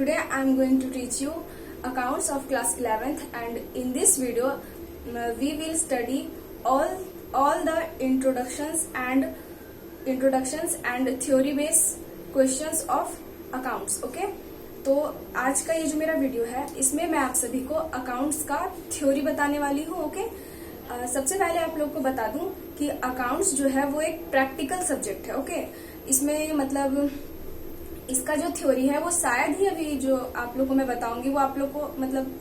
Today I am going to teach you accounts of class 11th, and in this video we will study all the introductions and theory based questions of accounts. Okay, तो आज का ये जो मेरा video है इसमें मैं आप सभी को अकाउंट्स का थ्योरी बताने वाली हूँ. ओके, सबसे पहले आप लोग को बता दूं कि अकाउंट्स जो है वो एक प्रैक्टिकल सब्जेक्ट है. ओके, इसमें मतलब इसका जो थ्योरी है वो शायद ही अभी जो आप लोग को मैं बताऊंगी वो आप लोग को मतलब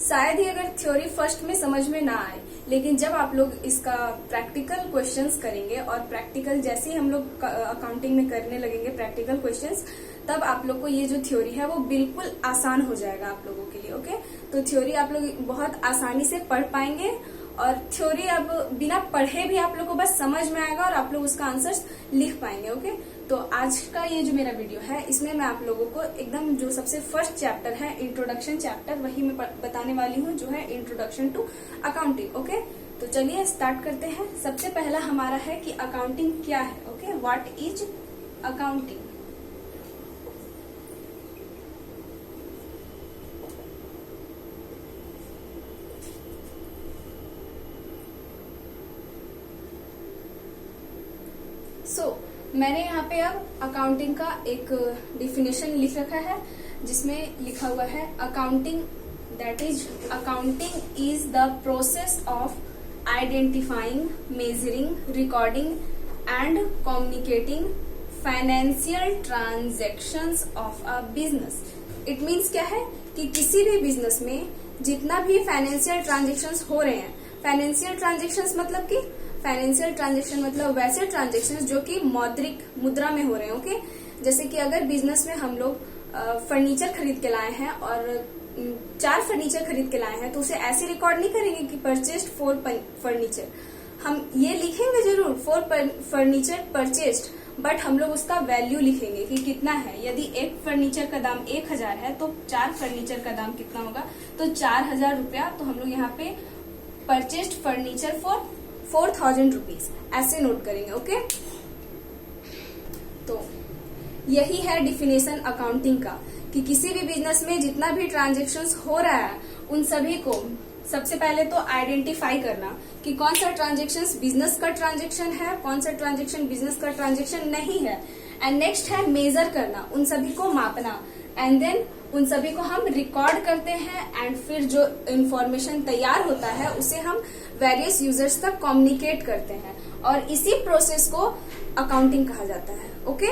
शायद ही अगर थ्योरी फर्स्ट में समझ में ना आए, लेकिन जब आप लोग इसका प्रैक्टिकल क्वेश्चंस करेंगे और प्रैक्टिकल जैसे ही हम लोग अकाउंटिंग में करने लगेंगे प्रैक्टिकल क्वेश्चंस, तब आप लोग को ये जो थ्योरी है वो बिल्कुल आसान हो जाएगा आप लोगों के लिए. ओके, तो थ्योरी आप लोग बहुत आसानी से पढ़ पाएंगे और थ्योरी अब बिना पढ़े भी आप लोग को बस समझ में आएगा और आप लोग उसका आंसर्स लिख पाएंगे. ओके, तो आज का ये जो मेरा वीडियो है इसमें मैं आप लोगों को एकदम जो सबसे फर्स्ट चैप्टर है इंट्रोडक्शन चैप्टर वही मैं बताने वाली हूँ, जो है इंट्रोडक्शन टू अकाउंटिंग. ओके, तो चलिए स्टार्ट करते हैं. सबसे पहला हमारा है कि अकाउंटिंग क्या है. Okay, what is accounting. मैंने यहाँ पे अब अकाउंटिंग का एक डिफिनेशन लिख रखा है जिसमें लिखा हुआ है accounting, that is accounting is the process of identifying, measuring, recording and communicating financial transactions of a business. इट मीन्स क्या है कि किसी भी बिजनेस में जितना भी फाइनेंशियल ट्रांजेक्शंस हो रहे हैं, फाइनेंशियल ट्रांजेक्शंस मतलब कि फाइनेंशियल ट्रांजेक्शन मतलब वैसे ट्रांजेक्शन जो कि मौद्रिक मुद्रा में हो रहे हैं. ओके, जैसे कि अगर बिजनेस में हम लोग फर्नीचर खरीद के लाए हैं और 4 फर्नीचर खरीद के लाए हैं, तो उसे ऐसे रिकॉर्ड नहीं करेंगे कि परचेस्ड 4 फर्नीचर. हम ये लिखेंगे जरूर 4 फर्नीचर परचेस्ड, बट हम लोग उसका वैल्यू लिखेंगे कि कितना है. यदि एक फर्नीचर का दाम 1000 है तो 4 फर्नीचर का दाम कितना होगा, तो 4000 रुपया. तो हम लोग यहाँ पे परचेस्ड फर्नीचर फॉर 4000 रुपीज ऐसे नोट करेंगे. ओके, तो यही है डिफिनेशन अकाउंटिंग का कि किसी भी बिजनेस में जितना भी ट्रांजेक्शन्स हो रहा है उन सभी को सबसे पहले तो आइडेंटिफाई करना कि कौन सा ट्रांजेक्शन बिजनेस का ट्रांजेक्शन है, कौन सा ट्रांजेक्शन बिजनेस का ट्रांजेक्शन नहीं है. एंड नेक्स्ट है मेजर करना, उन सभी को मापना. एंड देन उन सभी को हम रिकॉर्ड करते हैं एंड फिर जो इंफॉर्मेशन तैयार होता है उसे हम वेरियस यूजर्स तक कम्युनिकेट करते हैं और इसी प्रोसेस को अकाउंटिंग कहा जाता है. ओके,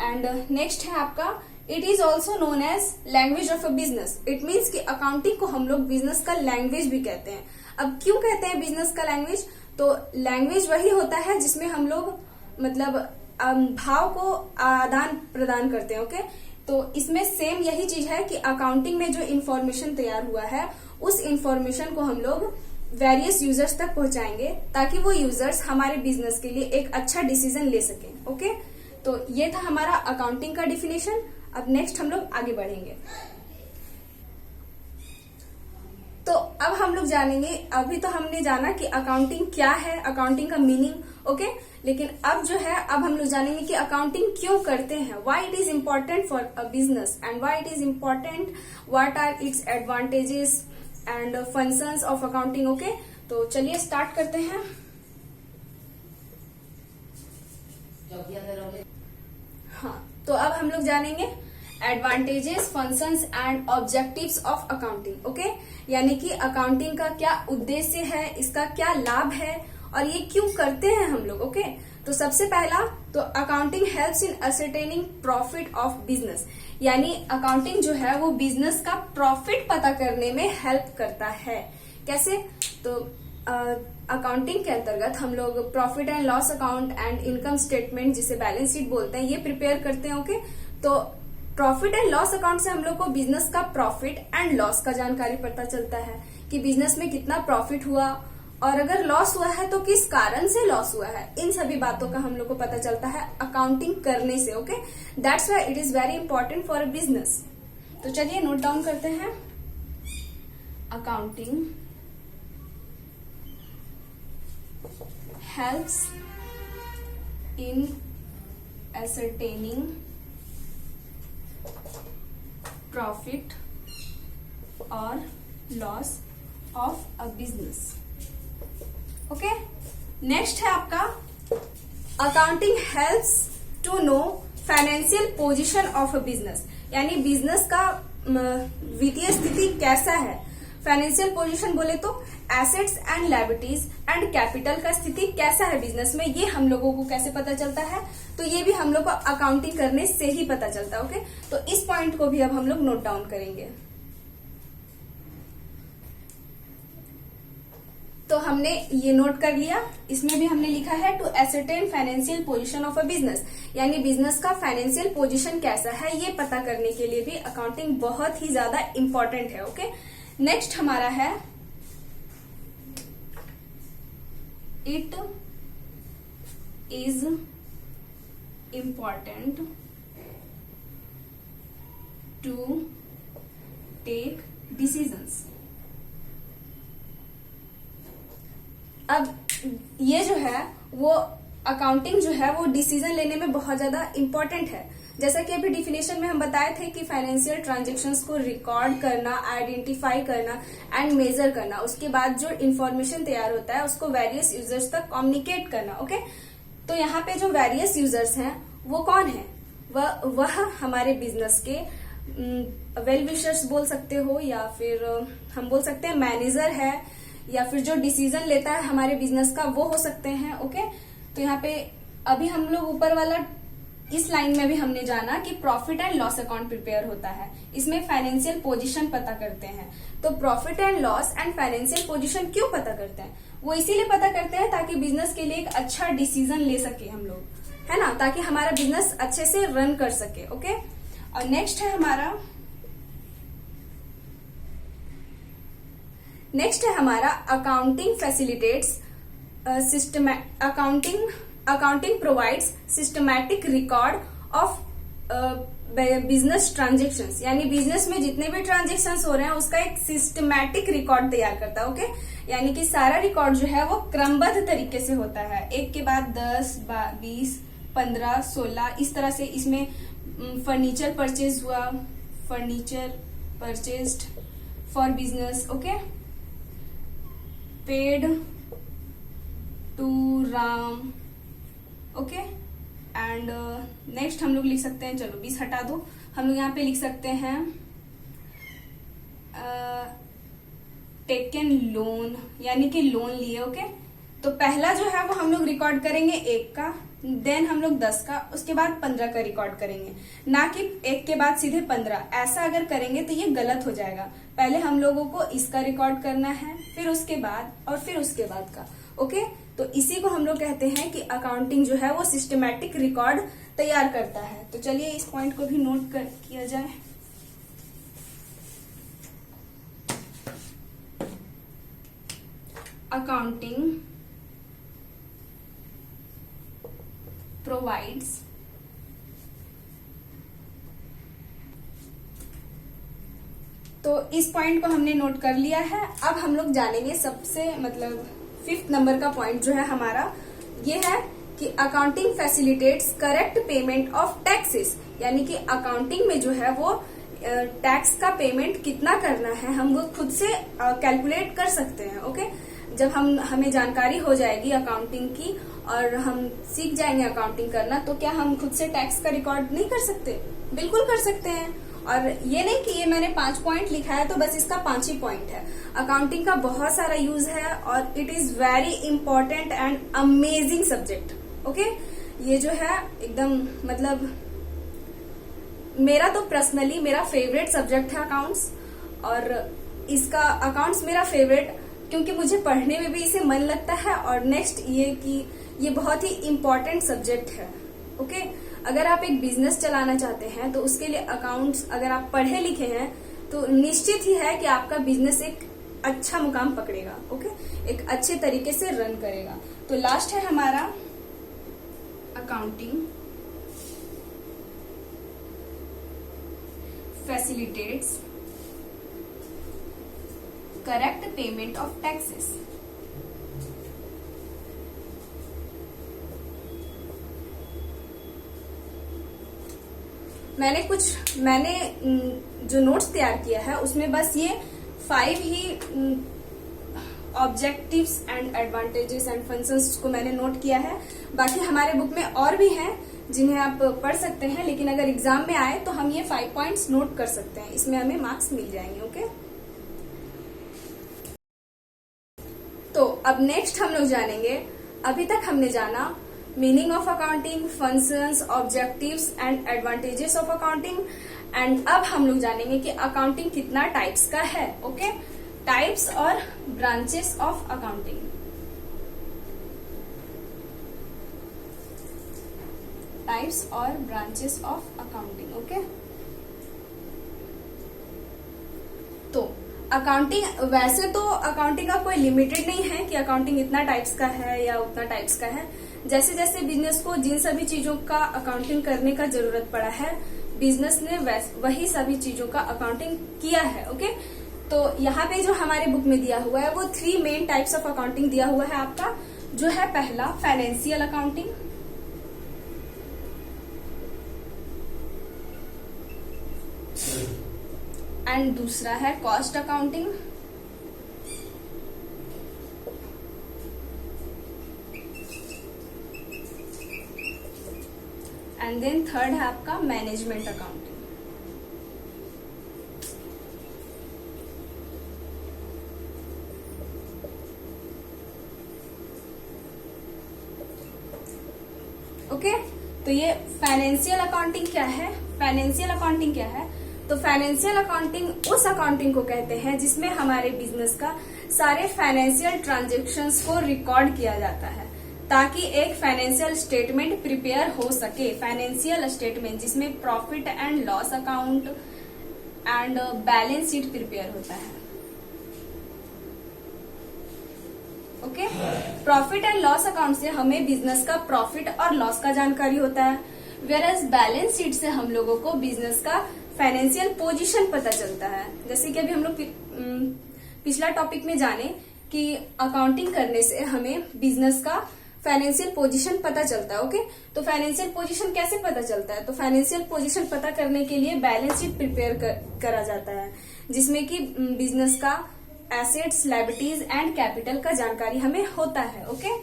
एंड नेक्स्ट है आपका it is also known as language of a business. इट मीन्स कि अकाउंटिंग को हम लोग बिजनेस का लैंग्वेज भी कहते हैं. अब क्यों कहते हैं बिजनेस का लैंग्वेज, तो लैंग्वेज वही होता है जिसमें हम लोग मतलब भाव को आदान प्रदान करते हैं. ओके, तो इसमें सेम यही चीज है कि अकाउंटिंग में जो इन्फॉर्मेशन तैयार हुआ है उस इन्फॉर्मेशन को हम लोग वेरियस यूजर्स तक पहुंचाएंगे ताकि वो यूजर्स हमारे बिजनेस के लिए एक अच्छा डिसीजन ले सकें. ओके, तो ये था हमारा अकाउंटिंग का डिफिनेशन. अब नेक्स्ट हम लोग आगे बढ़ेंगे. तो अब हम लोग जानेंगे, अभी तो हमने जाना कि अकाउंटिंग क्या है, अकाउंटिंग का मीनिंग. ओके, लेकिन अब जो है अब हम लोग जानेंगे कि अकाउंटिंग क्यों करते हैं, why it is important for a business and why it is important, what are its advantages and functions of accounting. Okay, तो चलिए स्टार्ट करते हैं. हाँ, तो अब हम लोग जानेंगे advantages, functions and objectives of accounting. Okay, यानी कि अकाउंटिंग का क्या उद्देश्य है, इसका क्या लाभ है और ये क्यों करते हैं हम लोग. ओके, तो सबसे पहला तो accounting helps in ascertaining profit of business. यानी अकाउंटिंग जो है वो बिजनेस का प्रॉफिट पता करने में हेल्प करता है. कैसे, तो अकाउंटिंग के अंतर्गत हम लोग profit and loss account and income statement जिसे बैलेंस शीट बोलते हैं ये प्रिपेयर करते हैं. ओके, तो प्रॉफिट एंड लॉस अकाउंट से हम लोग को बिजनेस का प्रॉफिट एंड लॉस का जानकारी पता चलता है कि बिजनेस में कितना प्रॉफिट हुआ और अगर लॉस हुआ है तो किस कारण से लॉस हुआ है. इन सभी बातों का हम लोग को पता चलता है अकाउंटिंग करने से. Okay, that's why it is very important for a business. तो चलिए नोट डाउन करते हैं. Accounting helps in ascertaining profit और loss of a business. Okay, next है आपका accounting helps to know financial position of a business, यानी business का वित्तीय स्थिति कैसा है। फाइनेंशियल पोजीशन बोले तो assets and liabilities and capital का स्थिति कैसा है बिजनेस में, ये हम लोगों को कैसे पता चलता है, तो ये भी हम लोग को अकाउंटिंग करने से ही पता चलता है। ओके, तो इस पॉइंट को भी अब हम लोग नोट डाउन करेंगे। तो हमने ये नोट कर लिया, इसमें भी हमने लिखा है to ascertain financial position of a business, यानी बिजनेस का फाइनेंशियल पोजीशन कैसा है ये पता करने के लिए भी अकाउंटिंग बहुत ही ज्यादा इंपॉर्टेंट है। ओके, नेक्स्ट हमारा है it is important to take decisions. अब ये जो है वो अकाउंटिंग जो है वो डिसीजन लेने में बहुत ज्यादा इंपॉर्टेंट है। जैसा कि अभी डिफिनेशन में हम बताए थे कि फाइनेंशियल ट्रांजैक्शंस को रिकॉर्ड करना, आइडेंटिफाई करना एंड मेजर करना, उसके बाद जो इंफॉर्मेशन तैयार होता है उसको वेरियस यूजर्स तक कम्युनिकेट करना। ओके, तो यहाँ पे जो वेरियस यूजर्स हैं वो कौन है, वह हमारे बिजनेस के वेल विशर्स बोल सकते हो, या फिर हम बोल सकते हैं मैनेजर है, या फिर जो डिसीजन लेता है हमारे बिजनेस का वो हो सकते हैं। ओके, तो यहाँ पे अभी हम लोग ऊपर वाला इस लाइन में भी हमने जाना कि profit and loss account prepare होता है, इसमें फाइनेंशियल पोजीशन पता करते हैं। तो profit and loss and financial position क्यों पता करते हैं, वो इसीलिए पता करते हैं ताकि बिजनेस के लिए एक अच्छा डिसीजन ले सके हम लोग, है ना, ताकि हमारा बिजनेस अच्छे से रन कर सके। ओके, और नेक्स्ट है हमारा accounting facilitates accounting provides systematic record of business transactions, यानी बिजनेस में जितने भी ट्रांजेक्शन्स हो रहे हैं उसका एक सिस्टमैटिक रिकॉर्ड तैयार करता है। ओके, यानी कि सारा रिकॉर्ड जो है वो क्रमबद्ध तरीके से होता है, एक के बाद 10, 20, 15, 16 इस तरह से। इसमें फर्नीचर परचेज हुआ, furniture purchased for business, okay, paid to Ram, okay, and next हम लोग लिख सकते हैं, चलो 20 हटा दो, हम लोग यहाँ पे लिख सकते हैं टेकन लोन, यानी कि लोन लिए। ओके, तो पहला जो है वो हम लोग रिकॉर्ड करेंगे 1 का, देन हम लोग 10 का, उसके बाद 15 का रिकॉर्ड करेंगे, ना कि 1 के बाद सीधे 15। ऐसा अगर करेंगे तो ये गलत हो जाएगा। पहले हम लोगों को इसका रिकॉर्ड करना है, फिर उसके बाद और फिर उसके बाद का। ओके, तो इसी को हम लोग कहते हैं कि अकाउंटिंग जो है वो सिस्टमैटिक रिकॉर्ड तैयार करता है। तो चलिए इस पॉइंट को भी नोट किया जाए। अकाउंटिंग प्रोवाइड्स तो इस पॉइंट को हमने नोट कर लिया है। अब हम लोग जानेंगे सबसे मतलब 5th नंबर का पॉइंट जो है हमारा, ये है कि accounting facilitates correct payment of taxes, यानी कि अकाउंटिंग में जो है वो टैक्स का पेमेंट कितना करना है हम वो खुद से कैलकुलेट कर सकते हैं। ओके, जब हमें जानकारी हो जाएगी अकाउंटिंग की और हम सीख जाएंगे अकाउंटिंग करना, तो क्या हम खुद से टैक्स का रिकॉर्ड नहीं कर सकते? बिल्कुल कर सकते हैं। और ये नहीं कि ये मैंने 5 पॉइंट लिखा है तो बस इसका 5 ही पॉइंट है। अकाउंटिंग का बहुत सारा यूज है और it is very important and amazing subject. Okay, ये जो है एकदम मतलब मेरा तो पर्सनली मेरा फेवरेट सब्जेक्ट है अकाउंट्स, और इसका अकाउंट्स मेरा फेवरेट क्योंकि मुझे पढ़ने में भी इसे मन लगता है, और नेक्स्ट ये कि ये बहुत ही इम्पोर्टेंट सब्जेक्ट है। ओके, अगर आप एक बिजनेस चलाना चाहते हैं तो उसके लिए अकाउंट्स अगर आप पढ़े लिखे हैं तो निश्चित ही है कि आपका बिजनेस एक अच्छा मुकाम पकड़ेगा। ओके, एक अच्छे तरीके से रन करेगा। तो लास्ट है हमारा accounting facilitates correct payment of taxes. मैंने जो नोट्स तैयार किया है उसमें बस ये 5 ही objectives and advantages and functions को मैंने नोट किया है। बाकी हमारे बुक में और भी हैं जिन्हें आप पढ़ सकते हैं, लेकिन अगर एग्जाम में आए तो हम ये 5 पॉइंट्स नोट कर सकते हैं, इसमें हमें मार्क्स मिल जाएंगे। ओके, तो अब नेक्स्ट हम लोग जानेंगे, अभी तक हमने जाना meaning of accounting, functions, objectives and advantages of accounting, and अब हम लोग जानेंगे कि अकाउंटिंग कितना टाइप्स का है। ओके, टाइप्स और ब्रांचेस ऑफ अकाउंटिंग। टाइप्स और ब्रांचेस ऑफ अकाउंटिंग। ओके, तो अकाउंटिंग, वैसे तो अकाउंटिंग का कोई लिमिटेड नहीं है कि अकाउंटिंग इतना टाइप्स का है या उतना टाइप्स का है। जैसे जैसे बिजनेस को जिन सभी चीजों का अकाउंटिंग करने का जरूरत पड़ा है, बिजनेस ने वही सभी चीजों का अकाउंटिंग किया है। ओके, तो यहाँ पे जो हमारे बुक में दिया हुआ है वो 3 मेन टाइप्स ऑफ अकाउंटिंग दिया हुआ है आपका, जो है पहला फाइनेंशियल अकाउंटिंग, एंड दूसरा है cost accounting, and then third है आपका मैनेजमेंट अकाउंटिंग। ओके, तो ये फाइनेंशियल अकाउंटिंग क्या है? फाइनेंशियल अकाउंटिंग क्या है? तो फाइनेंशियल अकाउंटिंग उस अकाउंटिंग को कहते हैं जिसमें हमारे बिजनेस का सारे फाइनेंशियल ट्रांजैक्शंस को रिकॉर्ड किया जाता है, ताकि एक फाइनेंशियल स्टेटमेंट प्रिपेयर हो सके। फाइनेंशियल स्टेटमेंट जिसमें profit and loss account and balance sheet prepare होता है। Okay, profit and loss account से हमें बिजनेस का प्रॉफिट और लॉस का जानकारी होता है, वेयरएज बैलेंस शीट से हम लोगों को बिजनेस का फाइनेंशियल पोजीशन पता चलता है। जैसे कि अभी हम लोग पिछला टॉपिक में जाने कि अकाउंटिंग करने से हमें बिजनेस का फाइनेंशियल पोजीशन पता चलता है। ओके, तो फाइनेंशियल पोजीशन कैसे पता चलता है? तो फाइनेंशियल पोजीशन पता करने के लिए बैलेंस शीट प्रिपेयर करा जाता है, जिसमें कि बिजनेस का एसेट्स, लायबिलिटीज एंड कैपिटल का जानकारी हमें होता है। ओके,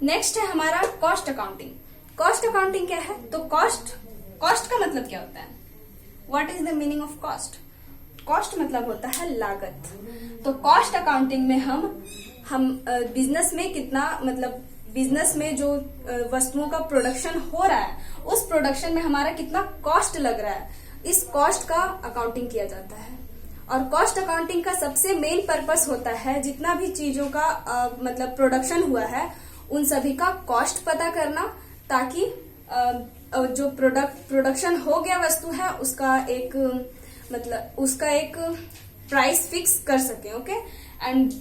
नेक्स्ट है हमारा कॉस्ट अकाउंटिंग। कॉस्ट अकाउंटिंग क्या है? तो कॉस्ट का मतलब क्या होता है? What is the meaning of cost? Cost मतलब होता है लागत। तो कॉस्ट अकाउंटिंग में हम बिजनेस में कितना, मतलब बिजनेस में जो वस्तुओं का प्रोडक्शन हो रहा है, उस प्रोडक्शन में हमारा कितना कॉस्ट लग रहा है, इस कॉस्ट का अकाउंटिंग किया जाता है। और कॉस्ट अकाउंटिंग का सबसे मेन पर्पस होता है जितना भी चीजों का मतलब प्रोडक्शन हुआ है उन सभी का कॉस्ट पता करना, ताकि जो प्रोडक्शन हो गया वस्तु है उसका एक प्राइस फिक्स कर सके। ओके, एंड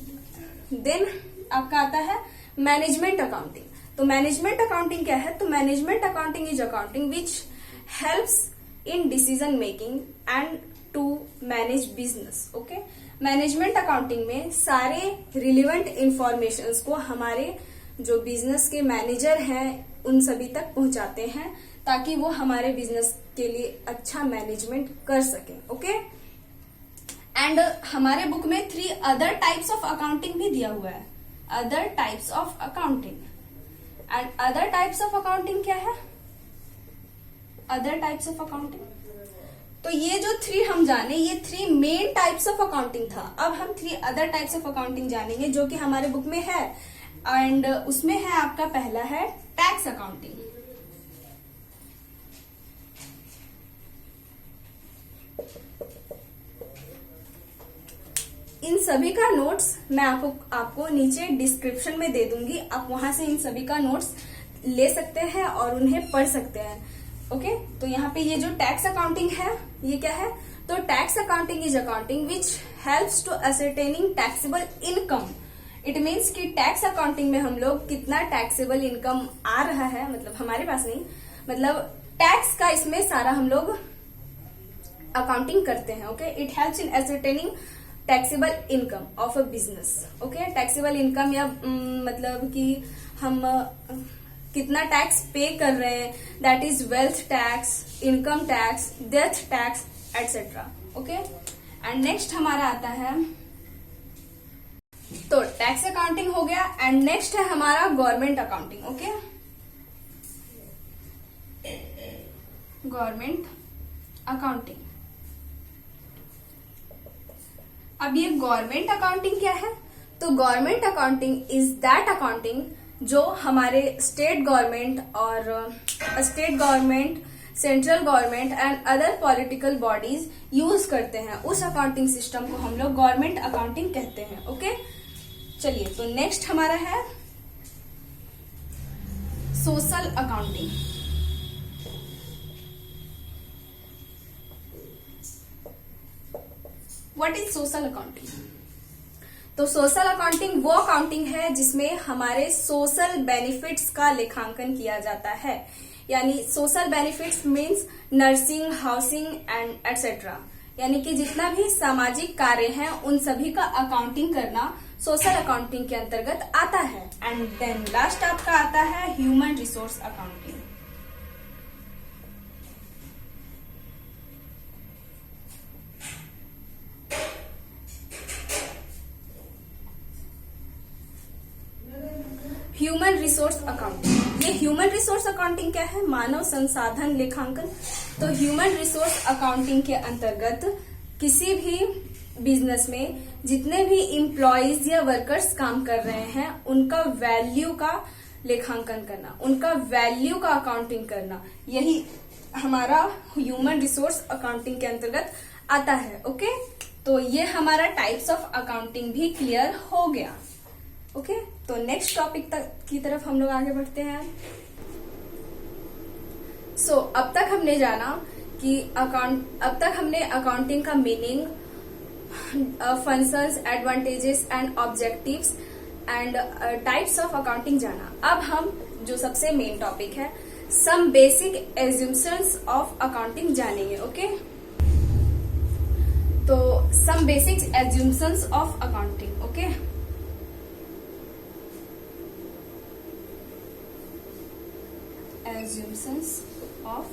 देन आपका आता है मैनेजमेंट अकाउंटिंग। तो मैनेजमेंट अकाउंटिंग क्या है? तो management accounting is accounting which helps in decision making and to manage business. Okay, management accounting में सारे रिलेवेंट इंफॉर्मेशंस को हमारे जो बिजनेस के मैनेजर हैं उन सभी तक पहुंचाते हैं, ताकि वो हमारे बिजनेस के लिए अच्छा मैनेजमेंट कर सके। ओके, एंड हमारे बुक में 3 अदर टाइप्स ऑफ अकाउंटिंग भी दिया हुआ है। Other types of accounting, and other types of accounting क्या है? अदर टाइप्स ऑफ अकाउंटिंग, तो ये जो 3 हम जाने, ये 3 मेन टाइप्स ऑफ अकाउंटिंग था। अब हम 3 अदर टाइप्स ऑफ अकाउंटिंग जानेंगे जो कि हमारे बुक में है, एंड उसमें है आपका पहला है टैक्स अकाउंटिंग। इन सभी का नोट्स मैं आपको नीचे डिस्क्रिप्शन में दे दूंगी, आप वहां से इन सभी का नोट्स ले सकते हैं और उन्हें पढ़ सकते हैं। ओके, तो यहाँ पे ये जो टैक्स अकाउंटिंग है ये क्या है? तो tax accounting is accounting which helps to ascertaining taxable income. It means कि टैक्स अकाउंटिंग में हम लोग कितना टैक्सेबल इनकम आ रहा है, मतलब हमारे पास नहीं, मतलब टैक्स का इसमें सारा हम लोग अकाउंटिंग करते हैं। Okay, it helps in ascertaining taxable income of a business. Okay, taxable income या मतलब कि हम कितना टैक्स पे कर रहे हैं, that is wealth tax, income tax, death tax etcetera. Okay, and next हमारा आता है, तो टैक्स अकाउंटिंग हो गया एंड नेक्स्ट है हमारा government accounting. Okay, government accounting. अब ये गवर्नमेंट अकाउंटिंग क्या है? तो government accounting is that accounting जो हमारे स्टेट गवर्नमेंट और central government and other political bodies use करते हैं। उस अकाउंटिंग सिस्टम को हम लोग गवर्नमेंट अकाउंटिंग कहते हैं। ओके, चलिए, तो नेक्स्ट हमारा है social accounting. What is social accounting? तो सोशल अकाउंटिंग वो अकाउंटिंग है जिसमें हमारे सोशल बेनिफिट्स का लेखांकन किया जाता है। यानी social benefits means nursing, housing and etcetera, यानी कि जितना भी सामाजिक कार्य हैं उन सभी का अकाउंटिंग करना सोशल अकाउंटिंग के अंतर्गत आता है। एंड देन लास्ट आपका आता है human resource accounting. Human resource accounting, ये ह्यूमन रिसोर्स अकाउंटिंग क्या है? मानव संसाधन लेखांकन। तो ह्यूमन रिसोर्स अकाउंटिंग के अंतर्गत किसी भी बिजनेस में जितने भी इम्प्लॉयज या वर्कर्स काम कर रहे हैं उनका वैल्यू का लेखांकन करना, उनका वैल्यू का अकाउंटिंग करना, यही हमारा ह्यूमन रिसोर्स अकाउंटिंग के अंतर्गत आता है। ओके, तो ये हमारा टाइप्स ऑफ अकाउंटिंग भी क्लियर हो गया। ओके, तो नेक्स्ट टॉपिक तक की तरफ हम लोग आगे बढ़ते हैं। सो अब तक हमने जाना कि अब तक हमने अकाउंटिंग का meaning, functions, advantages and objectives and types of accounting जाना। अब हम जो सबसे मेन टॉपिक है, some basic assumptions of accounting जानेंगे। ओके, तो some basic assumptions of accounting. Okay, assumptions of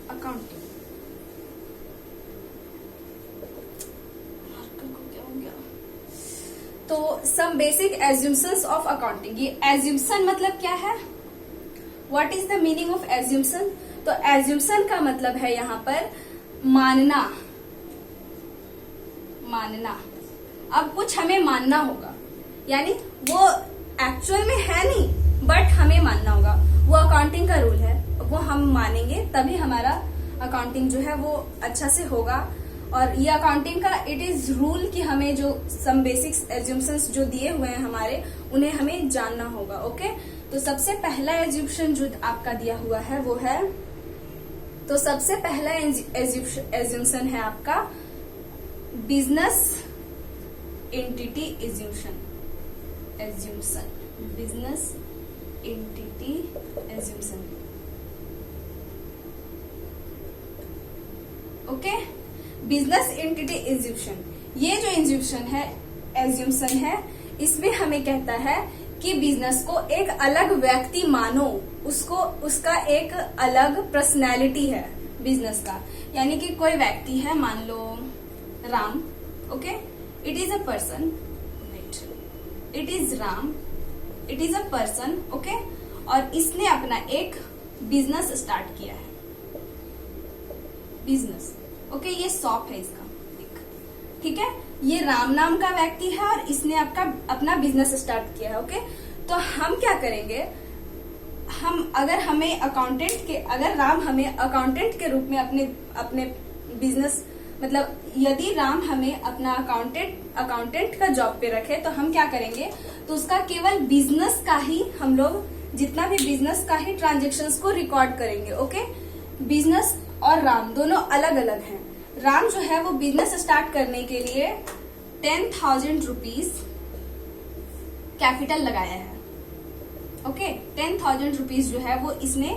accounting। तो some basic assumptions of accounting, ये assumption मतलब क्या है? What is the meaning of assumption? तो assumption का मतलब है यहाँ पर मानना। अब कुछ हमें मानना होगा, यानी वो एक्चुअल में है नहीं बट हमें मानना होगा। वो अकाउंटिंग का रूल है, वो हम मानेंगे तभी हमारा अकाउंटिंग जो है वो अच्छा से होगा। और ये अकाउंटिंग का इट इज रूल कि हमें जो सम बेसिक एज्यूम्शंस जो दिए हुए हैं हमारे, उन्हें हमें जानना होगा। ओके, तो सबसे पहला एज्यूम्शन जो आपका दिया हुआ है वो है, तो सबसे पहला एज्यूम्शन है आपका business entity assumption. Business entity assumption. Okay, business entity assumption, ये जो एज्यूम्शन है इसमें हमें कहता है कि बिजनेस को एक अलग व्यक्ति मानो, उसका एक अलग पर्सनैलिटी है बिजनेस का। यानी कि कोई व्यक्ति है, मान लो Ram. Okay, it is a person, it is Ram, it is a person. Okay, और इसने अपना एक बिजनेस स्टार्ट किया है, बिजनेस। ओके, ये शॉप है इसका एक, ठीक है। ये राम नाम का व्यक्ति है और इसने अपना बिजनेस स्टार्ट किया है। ओके, तो हम क्या करेंगे, अगर राम हमें अकाउंटेंट के रूप में अपने बिजनेस, मतलब यदि राम हमें अपना अकाउंटेंट का जॉब पे रखे तो हम क्या करेंगे, तो उसका केवल बिजनेस का ही हम लोग, जितना भी बिजनेस का ही ट्रांजेक्शन्स को रिकॉर्ड करेंगे। ओके, बिजनेस और राम दोनों अलग अलग हैं। राम जो है वो बिजनेस स्टार्ट करने के लिए 10,000 रुपीज कैपिटल लगाया है। ओके, 10,000 रुपीज जो है वो इसने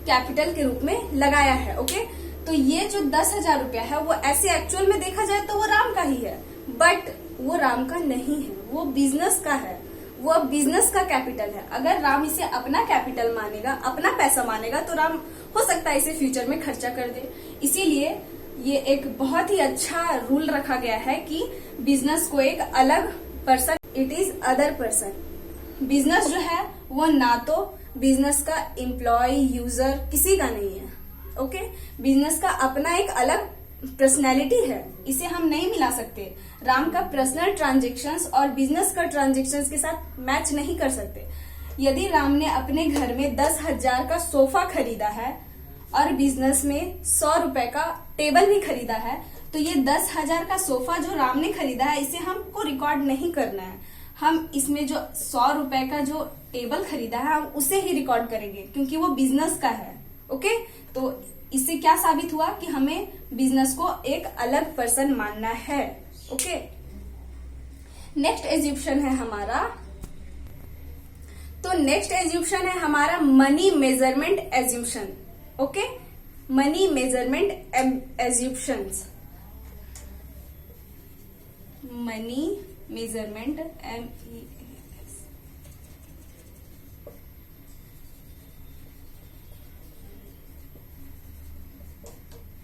कैपिटल के रूप में लगाया है। ओके, तो ये जो 10,000 रुपया है वो ऐसे एक्चुअल में देखा जाए तो वो राम का ही है, बट वो राम का नहीं है, वो बिजनेस का है। वो बिजनेस का कैपिटल है। अगर राम इसे अपना कैपिटल मानेगा, अपना पैसा मानेगा, तो राम हो सकता है इसे फ्यूचर में खर्चा कर दे। इसीलिए ये एक बहुत ही अच्छा रूल रखा गया है कि बिजनेस को एक अलग person, it is other person. Business जो है वो ना तो बिजनेस का एम्प्लॉय, यूजर किसी का नहीं है। ओके, बिजनेस का अपना एक अलग पर्सनैलिटी है, इसे हम नहीं मिला सकते। राम का पर्सनल ट्रांजेक्शन्स और बिजनेस का ट्रांजेक्शन्स के साथ मैच नहीं कर सकते। यदि राम ने अपने घर में 10,000 का सोफा खरीदा है और बिजनेस में 100 रुपए का टेबल भी खरीदा है, तो ये 10,000 का सोफा जो राम ने खरीदा है इसे हमको रिकॉर्ड नहीं करना है। हम इसमें जो 100 रुपए का जो टेबल खरीदा है हम उसे ही रिकॉर्ड करेंगे, क्योंकि वो बिजनेस का है। ओके, तो इससे क्या साबित हुआ कि हमें बिजनेस को एक अलग पर्सन मानना है। ओके, नेक्स्ट एज्यूप्शन है हमारा, तो नेक्स्ट एज्यूप्शन है हमारा money measurement assumption. Okay, money measurement assumptions, money measurement MEAS।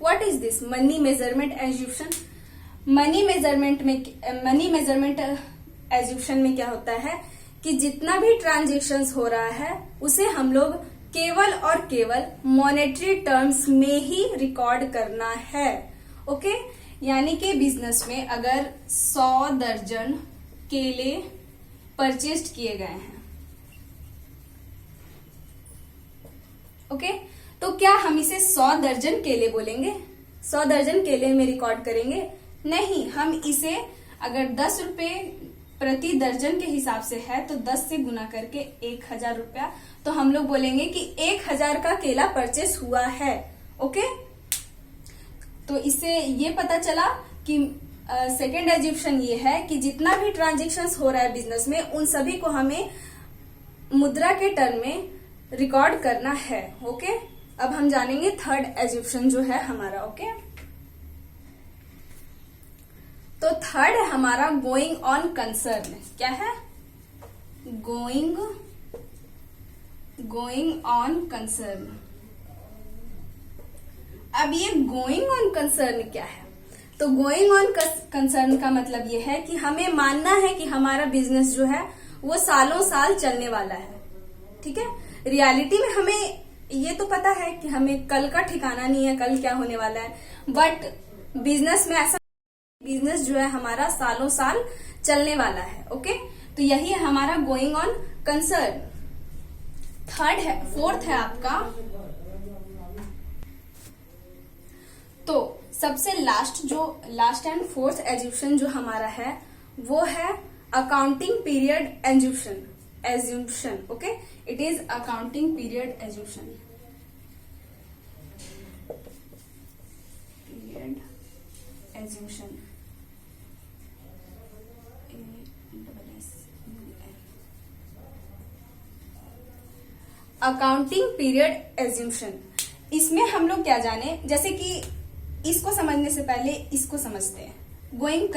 What is this money measurement assumption? Money measurement assumption में क्या होता है कि जितना भी ट्रांजेक्शन्स हो रहा है उसे हम लोग केवल और केवल मॉनेटरी टर्म्स में ही रिकॉर्ड करना है। ओके, यानी कि बिजनेस में अगर 100 दर्जन केले परचेस्ड किए गए हैं, ओके, तो क्या हम इसे 100 दर्जन केले बोलेंगे? 100 दर्जन केले में रिकॉर्ड करेंगे? नहीं, हम इसे अगर 10 रुपए प्रति दर्जन के हिसाब से है तो 10 से गुना करके 1000 रुपया, तो हम लोग बोलेंगे कि 1000 का केला परचेस हुआ है। ओके, तो इससे ये पता चला कि सेकेंड एज्यूप्शन ये है कि जितना भी ट्रांजेक्शन्स हो रहा है बिजनेस में उन सभी को हमें मुद्रा के टर्म में रिकॉर्ड करना है। ओके, अब हम जानेंगे थर्ड एज्यूप्शन जो है हमारा। ओके, तो थर्ड है हमारा गोइंग ऑन कंसर्न। क्या है? Going on concern. अब ये गोइंग ऑन कंसर्न क्या है? तो गोइंग ऑन कंसर्न का मतलब ये है कि हमें मानना है कि हमारा बिजनेस जो है वो सालों साल चलने वाला है। ठीक है, रियलिटी में हमें ये तो पता है कि हमें कल का ठिकाना नहीं है, कल क्या होने वाला है, बट बिजनेस में ऐसा, बिजनेस जो है हमारा सालों साल चलने वाला है। ओके, तो यही है हमारा गोइंग ऑन कंसर्न। फोर्थ है आपका, तो सबसे लास्ट एंड फोर्थ एज्यूप्शन जो हमारा है वो है accounting period assumption. Okay, it is accounting period assumption. Accounting period assumption, इसमें हम लोग क्या जाने, जैसे कि इसको समझने से पहले इसको समझते हैं। गोइंग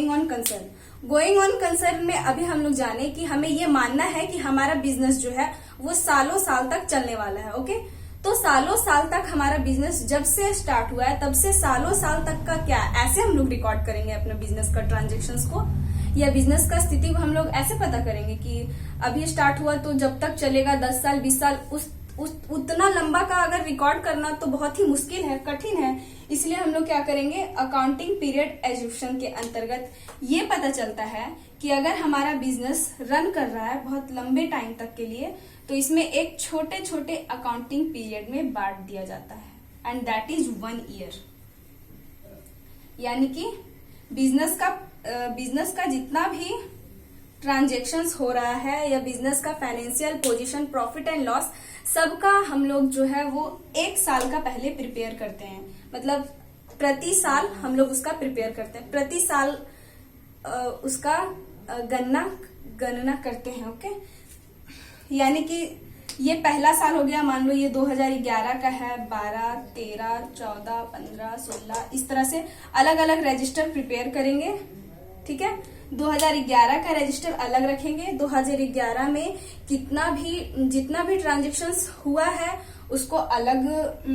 ऑन कंसर्न में अभी हम लोग जाने कि हमें ये मानना है कि हमारा बिजनेस जो है वो सालों साल तक चलने वाला है। ओके, तो सालों साल तक हमारा बिजनेस जब से स्टार्ट हुआ है तब से सालों साल तक का क्या, ऐसे हम लोग रिकॉर्ड करेंगे अपने बिजनेस का ट्रांजेक्शन्स को, या बिजनेस का स्थिति को हम लोग ऐसे पता करेंगे कि अभी स्टार्ट हुआ तो जब तक चलेगा 10 साल 20 साल, उतना लंबा का अगर रिकॉर्ड करना तो बहुत ही मुश्किल है, कठिन है। इसलिए हम लोग क्या करेंगे, अकाउंटिंग पीरियड एज्यूप्शन के अंतर्गत ये पता चलता है कि अगर हमारा बिजनेस रन कर रहा है बहुत लंबे टाइम तक के लिए, तो इसमें एक छोटे छोटे अकाउंटिंग पीरियड में बांट दिया जाता है, एंड दैट इज 1 ईयर। यानी कि बिजनेस का जितना भी ट्रांजेक्शन्स हो रहा है या बिजनेस का financial position, profit and loss, सबका हम लोग जो है वो 1 साल का पहले प्रिपेयर करते हैं। मतलब प्रति साल हम लोग उसका प्रिपेयर करते हैं, प्रति साल उसका गणना करते हैं। ओके, यानी कि ये पहला साल हो गया, मान लो ये 2011 का है, 12, 13, 14, 15, 16, इस तरह से अलग अलग रजिस्टर प्रिपेयर करेंगे। ठीक है, 2011 का रजिस्टर अलग रखेंगे। 2011 में जितना भी ट्रांजेक्शंस हुआ है उसको अलग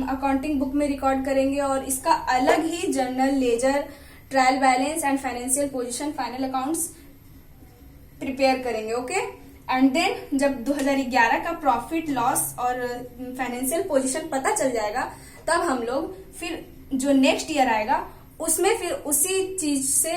अकाउंटिंग बुक में रिकॉर्ड करेंगे और इसका अलग ही journal, ledger, trial balance and financial position, final accounts prepare करेंगे। ओके, एंड देन जब 2011 का प्रॉफिट लॉस और फाइनेंशियल पोजीशन पता चल जाएगा तब हम लोग फिर जो नेक्स्ट ईयर आएगा उसमें फिर उसी चीज से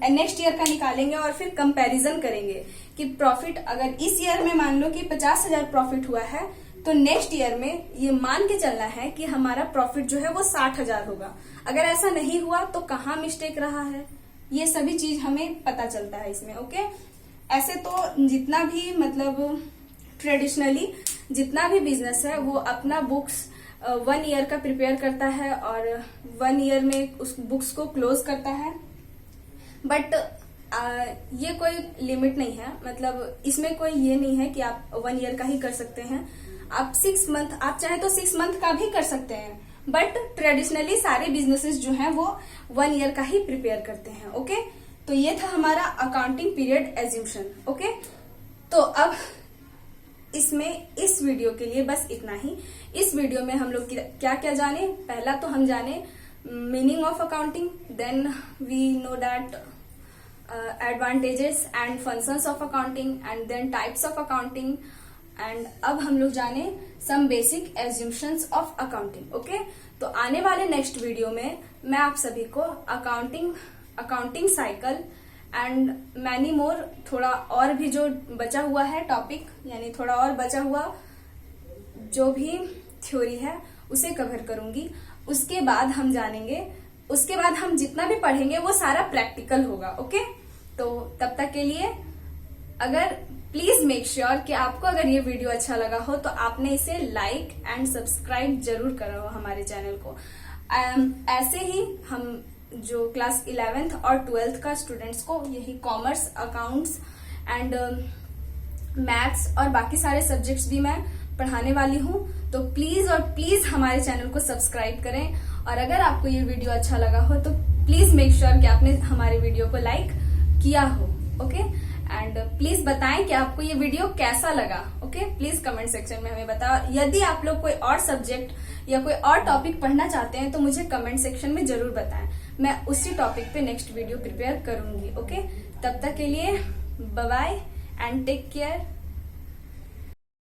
नेक्स्ट ईयर का निकालेंगे और फिर कंपैरिजन करेंगे कि प्रॉफिट अगर इस ईयर में मान लो कि 50,000 प्रॉफिट हुआ है तो नेक्स्ट ईयर में ये मान के चलना है कि हमारा प्रॉफिट जो है वो 60,000 होगा। अगर ऐसा नहीं हुआ तो कहाँ मिस्टेक रहा है, ये सभी चीज हमें पता चलता है इसमें। ओके, ऐसे तो जितना भी मतलब ट्रेडिशनली जितना भी बिजनेस है वो अपना बुक्स 1 ईयर का प्रिपेयर करता है और 1 ईयर में उस बुक्स को क्लोज करता है। बट ये कोई लिमिट नहीं है, मतलब इसमें कोई ये नहीं है कि आप 1 ईयर का ही कर सकते हैं। आप 6 मंथ, आप चाहे तो 6 मंथ का भी कर सकते हैं, बट ट्रेडिशनली सारे बिजनेसेस जो हैं वो 1 ईयर का ही प्रिपेयर करते हैं। ओके, तो ये था हमारा अकाउंटिंग पीरियड एज्यूम्शन। ओके, तो अब इसमें इस वीडियो के लिए बस इतना ही। इस वीडियो में हम लोग क्या क्या जाने, पहला तो हम जाने meaning of accounting, then we know that advantages and functions of accounting and then types of accounting, and अब हम लोग जाने some basic assumptions of accounting. Okay, तो आने वाले नेक्स्ट वीडियो में मैं आप सभी को accounting cycle and many more, थोड़ा और भी जो बचा हुआ है टॉपिक, यानी थोड़ा और बचा हुआ जो भी थ्योरी है उसे कवर करूंगी। उसके बाद हम जानेंगे, उसके बाद हम जितना भी पढ़ेंगे वो सारा प्रैक्टिकल होगा। ओके, तो तब तक के लिए अगर प्लीज मेक श्योर कि आपको अगर ये वीडियो अच्छा लगा हो तो आपने इसे लाइक एंड सब्सक्राइब जरूर करा हो हमारे चैनल को। ऐसे ही हम जो क्लास 11th और 12th का स्टूडेंट्स को यही कॉमर्स, अकाउंट्स एंड मैथ्स और बाकी सारे सब्जेक्ट्स भी मैं पढ़ाने वाली हूँ, तो प्लीज और प्लीज हमारे चैनल को सब्सक्राइब करें। और अगर आपको ये वीडियो अच्छा लगा हो तो प्लीज मेक श्योर कि आपने हमारे वीडियो को लाइक किया हो। ओके, एंड प्लीज बताएं कि आपको ये वीडियो कैसा लगा। ओके, प्लीज कमेंट सेक्शन में हमें बताओ। यदि आप लोग कोई और सब्जेक्ट या कोई और टॉपिक पढ़ना चाहते हैं तो मुझे कमेंट सेक्शन में जरूर बताएं, मैं उसी टॉपिक पे नेक्स्ट वीडियो प्रिपेयर करूंगी। ओके, तब तक के लिए bye bye and take care.